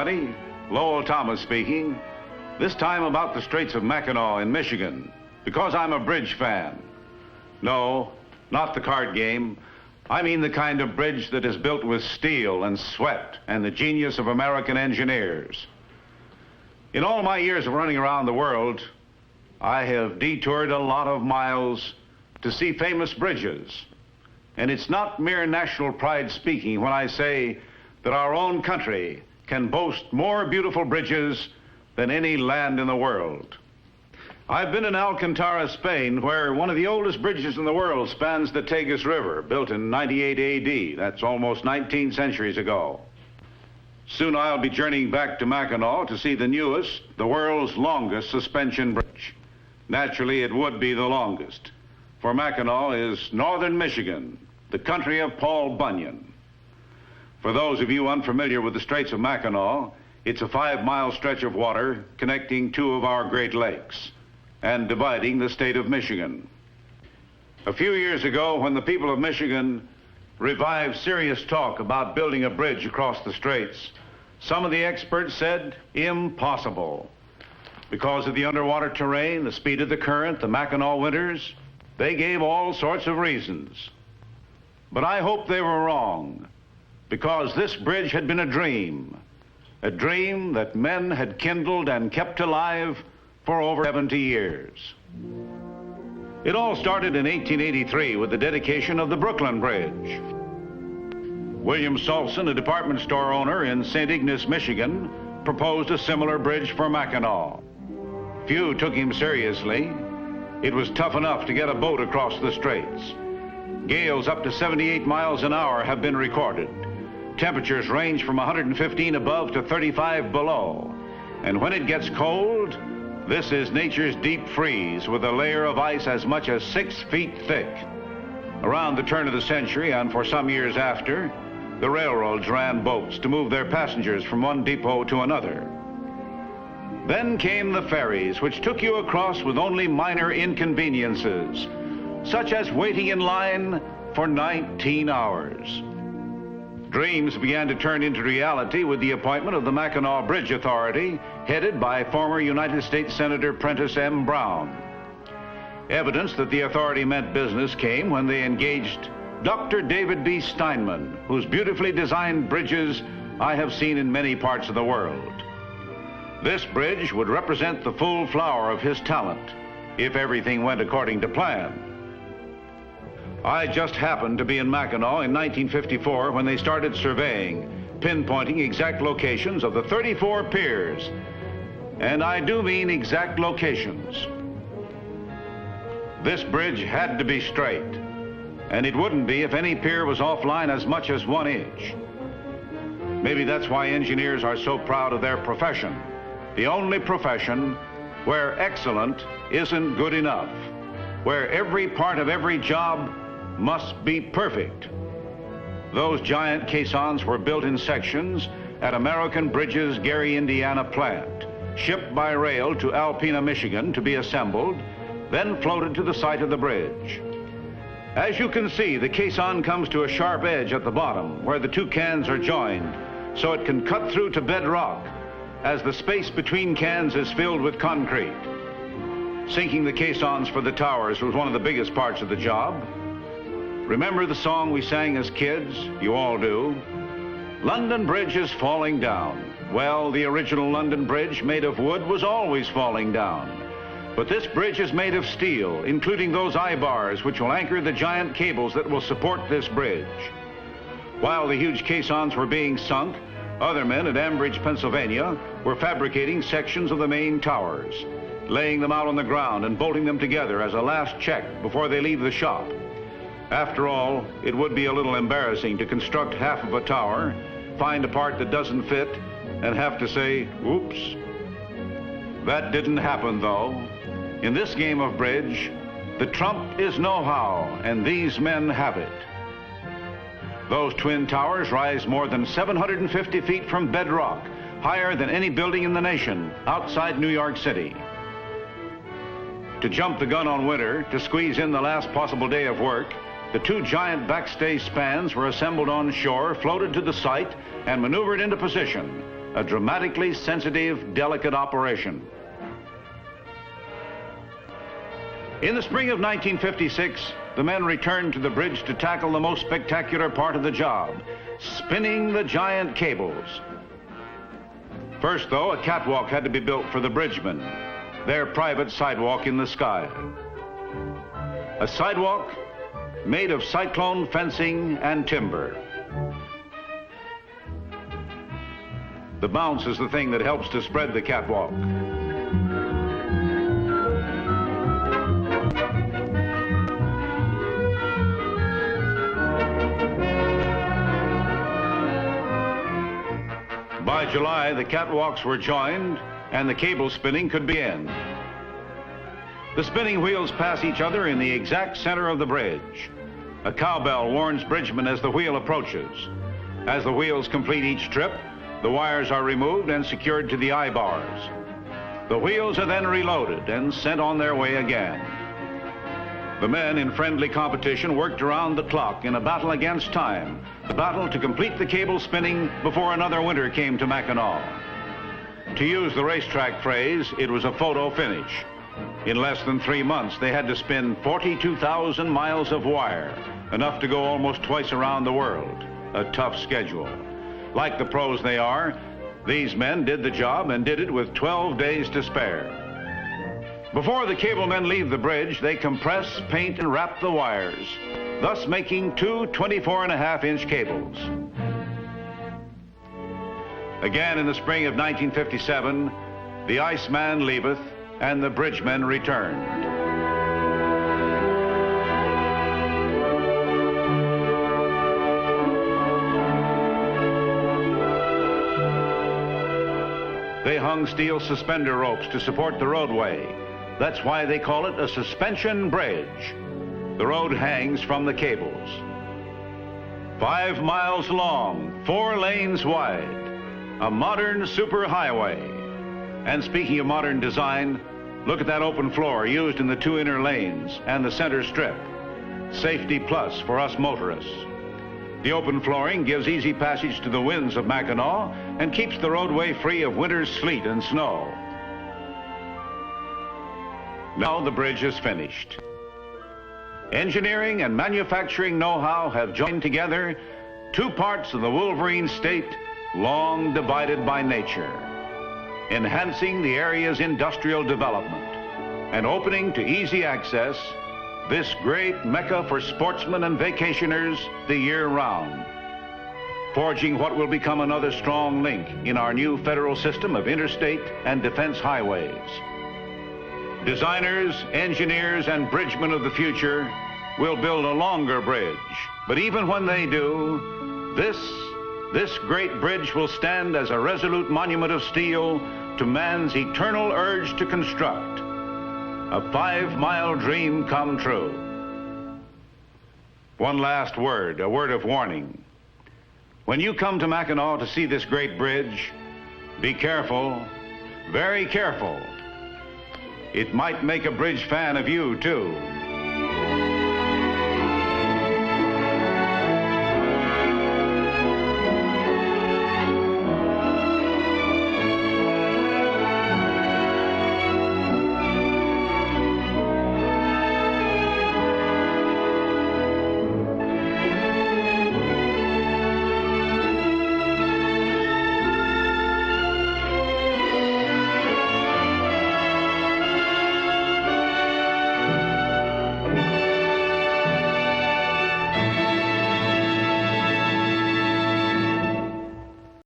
everybody. Lowell Thomas speaking. This time about the Straits of Mackinac in Michigan, because I'm a bridge fan. No, not the card game. I mean the kind of bridge that is built with steel and sweat and the genius of American engineers. In all my years of running around the world, I have detoured a lot of miles to see famous bridges. And it's not mere national pride speaking when I say that our own country can boast more beautiful bridges than any land in the world. I've been in Alcantara, Spain, where one of the oldest bridges in the world spans the Tagus River, built in 98 AD. That's almost 19 centuries ago. Soon I'll be journeying back to Mackinac to see the newest, the world's longest suspension bridge. Naturally, it would be the longest, for Mackinac is northern Michigan, the country of Paul Bunyan. For those of you unfamiliar with the Straits of Mackinac, it's a 5-mile stretch of water connecting two of our Great Lakes and dividing the state of Michigan. A few years ago, when the people of Michigan revived serious talk about building a bridge across the straits, some of the experts said impossible. Because of the underwater terrain, the speed of the current, the Mackinac winters, they gave all sorts of reasons. But I hope they were wrong, because this bridge had been a dream that men had kindled and kept alive for over 70 years. It all started in 1883 with the dedication of the Brooklyn Bridge. William Salson, a department store owner in St. Ignace, Michigan, proposed a similar bridge for Mackinac. Few took him seriously. It was tough enough to get a boat across the straits. Gales up to 78 miles an hour have been recorded. Temperatures range from 115 above to 35 below. And when it gets cold, this is nature's deep freeze with a layer of ice as much as 6 feet thick. Around the turn of the century, and for some years after, the railroads ran boats to move their passengers from one depot to another. Then came the ferries, which took you across with only minor inconveniences, such as waiting in line for 19 hours. Dreams began to turn into reality with the appointment of the Mackinac Bridge Authority, headed by former United States Senator Prentice M. Brown. Evidence that the authority meant business came when they engaged Dr. David B. Steinman, whose beautifully designed bridges I have seen in many parts of the world. This bridge would represent the full flower of his talent, if everything went according to plan. I just happened to be in Mackinac in 1954 when they started surveying, pinpointing exact locations of the 34 piers. And I do mean exact locations. This bridge had to be straight, and it wouldn't be if any pier was offline as much as 1 inch. Maybe that's why engineers are so proud of their profession, the only profession where excellent isn't good enough, where every part of every job must be perfect. Those giant caissons were built in sections at American Bridge's Gary, Indiana plant, shipped by rail to Alpena, Michigan to be assembled, then floated to the site of the bridge. As you can see, the caisson comes to a sharp edge at the bottom where the two cans are joined, so it can cut through to bedrock as the space between cans is filled with concrete. Sinking the caissons for the towers was one of the biggest parts of the job. Remember the song we sang as kids? You all do. London Bridge is falling down. Well, the original London Bridge, made of wood, was always falling down. But this bridge is made of steel, including those eye-bars which will anchor the giant cables that will support this bridge. While the huge caissons were being sunk, other men at Ambridge, Pennsylvania, were fabricating sections of the main towers, laying them out on the ground and bolting them together as a last check before they leave the shop. After all, it would be a little embarrassing to construct half of a tower, find a part that doesn't fit, and have to say, oops. That didn't happen, though. In this game of bridge, the trump is know-how, and these men have it. Those twin towers rise more than 750 feet from bedrock, higher than any building in the nation, outside New York City. To jump the gun on winter, to squeeze in the last possible day of work, the two giant backstay spans were assembled on shore, floated to the site, and maneuvered into position, a dramatically sensitive, delicate operation. In the spring of 1956, the men returned to the bridge to tackle the most spectacular part of the job, spinning the giant cables. First, though, a catwalk had to be built for the bridgemen, their private sidewalk in the sky. A sidewalk made of cyclone fencing and timber. The bounce is the thing that helps to spread the catwalk. By July, the catwalks were joined and the cable spinning could begin. The spinning wheels pass each other in the exact center of the bridge. A cowbell warns bridgemen as the wheel approaches. As the wheels complete each trip, the wires are removed and secured to the eye bars. The wheels are then reloaded and sent on their way again. The men in friendly competition worked around the clock in a battle against time, a battle to complete the cable spinning before another winter came to Mackinac. To use the racetrack phrase, it was a photo finish. In less than 3 months, they had to spin 42,000 miles of wire, enough to go almost twice around the world. A tough schedule. Like the pros they are, these men did the job and did it with 12 days to spare. Before the cable men leave the bridge, they compress, paint, and wrap the wires, thus making two 24.5-inch cables. Again in the spring of 1957, the iceman leaveth and the bridgemen returned. They hung steel suspender ropes to support the roadway. That's why they call it a suspension bridge. The road hangs from the cables. 5 miles long, 4 lanes wide, a modern superhighway. And speaking of modern design, look at that open floor used in the 2 inner lanes and the center strip. Safety plus for us motorists. The open flooring gives easy passage to the winds of Mackinac and keeps the roadway free of winter's sleet and snow. Now the bridge is finished. Engineering and manufacturing know-how have joined together, 2 parts of the Wolverine state long divided by nature, enhancing the area's industrial development and opening to easy access this great mecca for sportsmen and vacationers the year round, forging what will become another strong link in our new federal system of interstate and defense highways. Designers, engineers, and bridgemen of the future will build a longer bridge, but even when they do, this great bridge will stand as a resolute monument of steel to man's eternal urge to construct. A 5-mile dream come true. One last word, a word of warning. When you come to Mackinac to see this great bridge, be careful, very careful. It might make a bridge fan of you, too.